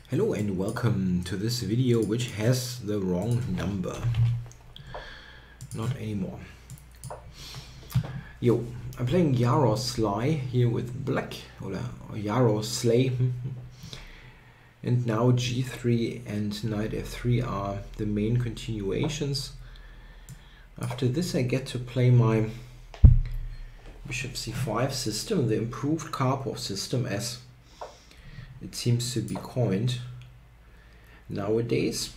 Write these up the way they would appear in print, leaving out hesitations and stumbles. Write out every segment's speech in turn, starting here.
Hello and welcome to this video which has the wrong number. Not anymore. Yo, I'm playing Jaroslay here with black, or Jaroslay. And now g3 and knight f3 are the main continuations. After this I get to play my bishop c5 system, the improved Karpov system as it seems to be coined nowadays.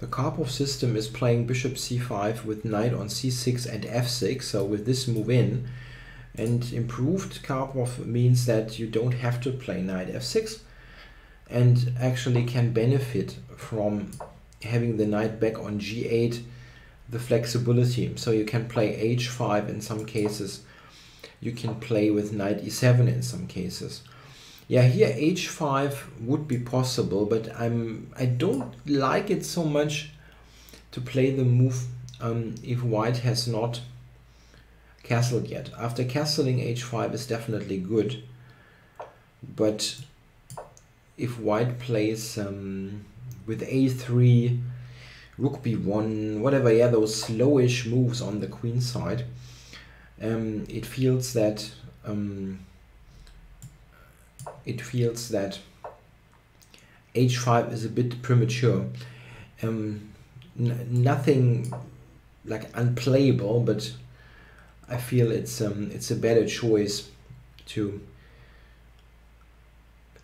The Karpov system is playing bishop c5 with knight on c6 and f6, so with this move in. And improved Karpov means that you don't have to play knight f6 and actually can benefit from having the knight back on g8, the flexibility. So you can play h5 in some cases, you can play with knight e7 in some cases. Yeah, here h5 would be possible, but I don't like it so much to play the move if white has not castled yet. After castling, h5 is definitely good, but if white plays with a3, rook b1, whatever, yeah, those slowish moves on the queen side, it feels that h5 is a bit premature. Nothing like unplayable, but I feel it's a better choice to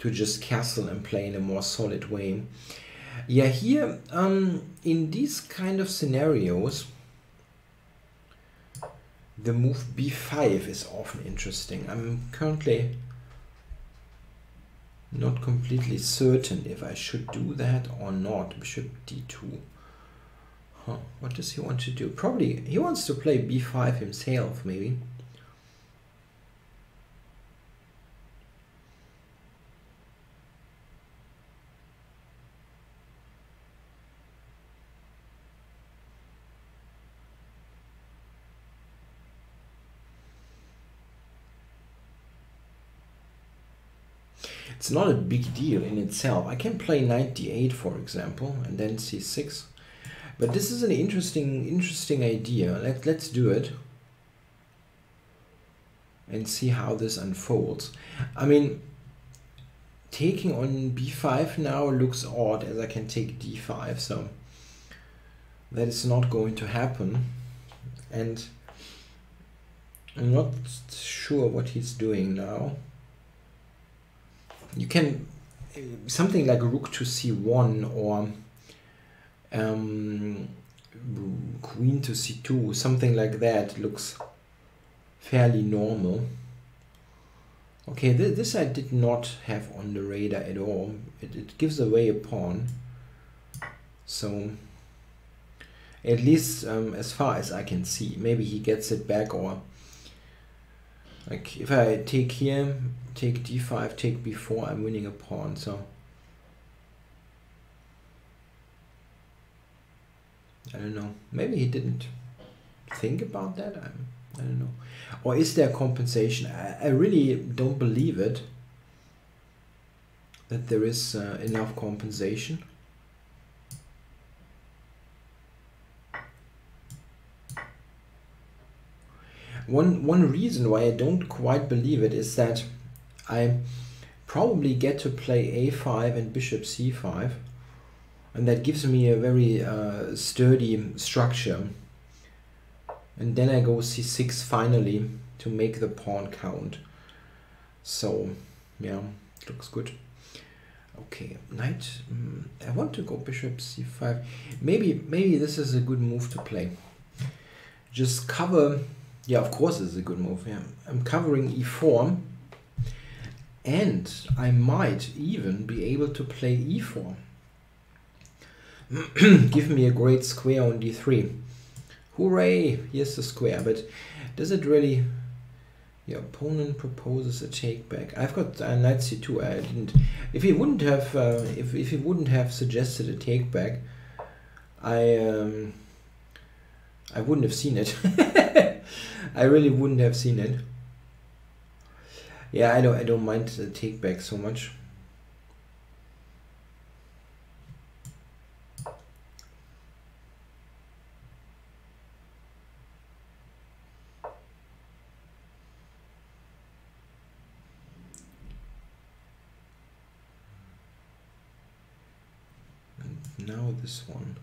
just castle and play in a more solid way. Yeah, here in these kind of scenarios, the move b5 is often interesting. I'm currently not completely certain if I should do that or not. Bishop d2. Huh, what does he want to do? Probably he wants to play b5 himself, maybe. It's not a big deal in itself. I can play knight d8, for example, and then c6. But this is an interesting idea. Let's do it and see how this unfolds. I mean, taking on b5 now looks odd, as I can take d5, so that is not going to happen. And I'm not sure what he's doing now. You can something like rook to c1 or queen to c2, something like that looks fairly normal. Okay, this I did not have on the radar at all. It gives away a pawn, so at least as far as I can see, maybe he gets it back, or like if I take here, take d5, take b4, I'm winning a pawn. So I don't know. Maybe he didn't think about that. I don't know. Or is there compensation? I really don't believe it, that there is enough compensation. One reason why I don't quite believe it is that I probably get to play a5 and bishop c5, and that gives me a very sturdy structure, and then I go c6 finally to make the pawn count. So yeah, looks good. Okay, knight, I want to go bishop c5. Maybe this is a good move to play. Just cover. Yeah, of course it's a good move. Yeah, I'm covering e4, and I might even be able to play e4. Give me a great square on d3. Hooray! Here's the square. But does it really? The opponent proposes a take back. I've got knight c2. I didn't. If he wouldn't have, if he wouldn't have suggested a take back, I wouldn't have seen it. I really wouldn't have seen it. Yeah, I don't mind the take back so much. Now this one.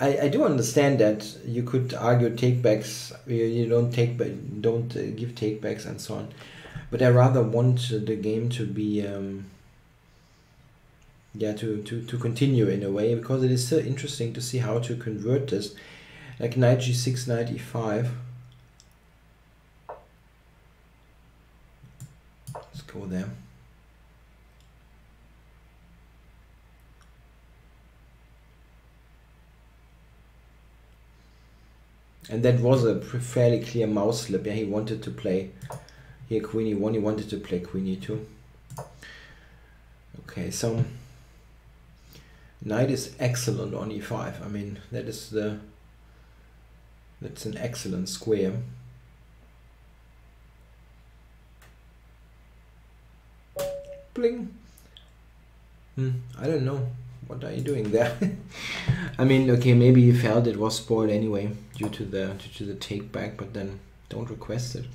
I do understand that you could argue takebacks. You don't give takebacks and so on, but I rather want the game to be yeah, to continue in a way, because it is so interesting to see how to convert this, like knight g6, knight e5. Let's go there. And that was a fairly clear mouse slip. Yeah, he wanted to play here queen e1, he wanted to play queen e2. Okay, so knight is excellent on e5. I mean, that's an excellent square. Bling. I don't know. What are you doing there? I mean, okay, maybe he felt it was spoiled anyway due to the take back, but then don't request it.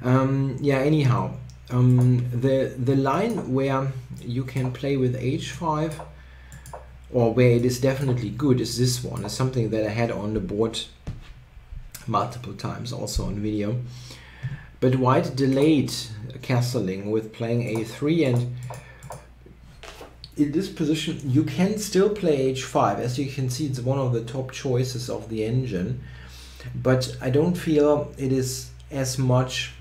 Yeah, anyhow, the line where you can play with h5, or where it is definitely good, is this one. It's something that I had on the board multiple times, also on video. But white delayed castling with playing a3, and in this position you can still play h5. As you can see, it's one of the top choices of the engine, but I don't feel it is as much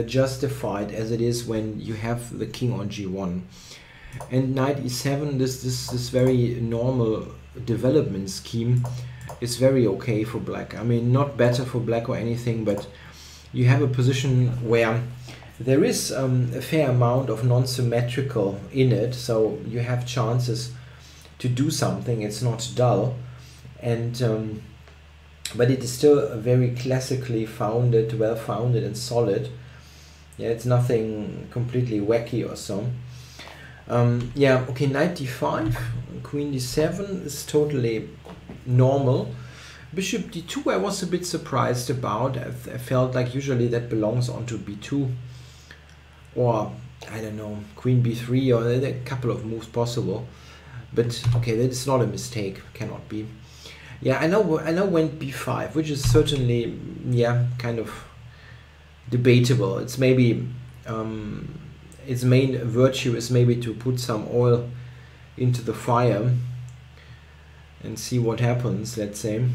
justified as it is when you have the king on g1. And knight e7, this very normal development scheme, is very okay for black. I mean, not better for black or anything, but you have a position where there is a fair amount of non-symmetrical in it, so you have chances to do something. It's not dull, and but it is still a very classically founded, well-founded and solid. Yeah, it's nothing completely wacky or so. Yeah, okay, knight d5, queen d7 is totally normal. Bishop d2 I was a bit surprised about. I felt like usually that belongs onto b2. Or, I don't know, queen b3, or there are a couple of moves possible. But, okay, that is not a mistake, cannot be. Yeah, I know went b5, which is certainly, yeah, kind of debatable. It's maybe, its main virtue is maybe to put some oil into the fire and see what happens, let's say.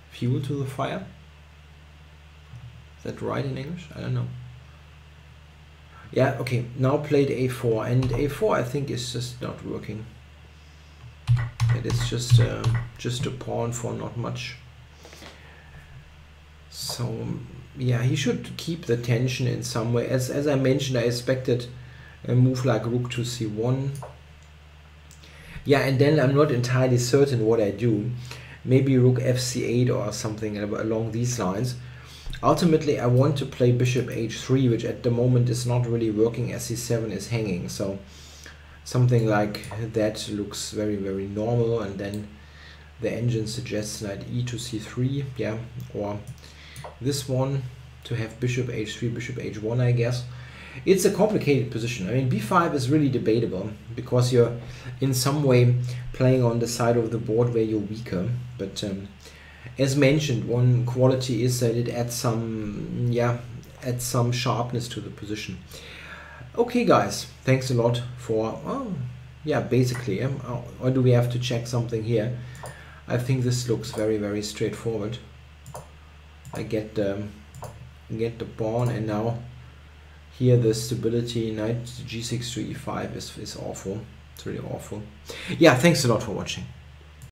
Fuel to the fire? Is that right in English? I don't know. Yeah, okay, now played a4, and a4 I think is just not working. It is just a pawn for not much. So yeah, he should keep the tension in some way. As I mentioned, I expected a move like rook to c1. Yeah, and then I'm not entirely certain what I do. Maybe rook fc8 or something along these lines. Ultimately, I want to play bishop h3, which at the moment is not really working as c7 is hanging. So something like that looks very, very normal. And then the engine suggests knight e to c3, yeah, or this one to have bishop h3, bishop h1, I guess. It's a complicated position. I mean, b5 is really debatable because you're in some way playing on the side of the board where you're weaker. But as mentioned, one quality is that it adds some, yeah, adds some sharpness to the position. Okay, guys, thanks a lot for, yeah, basically, or do we have to check something here? I think this looks very, very straightforward. I get the pawn, and now here the stability, knight g6 to e5 is awful. It's really awful. Yeah, thanks a lot for watching.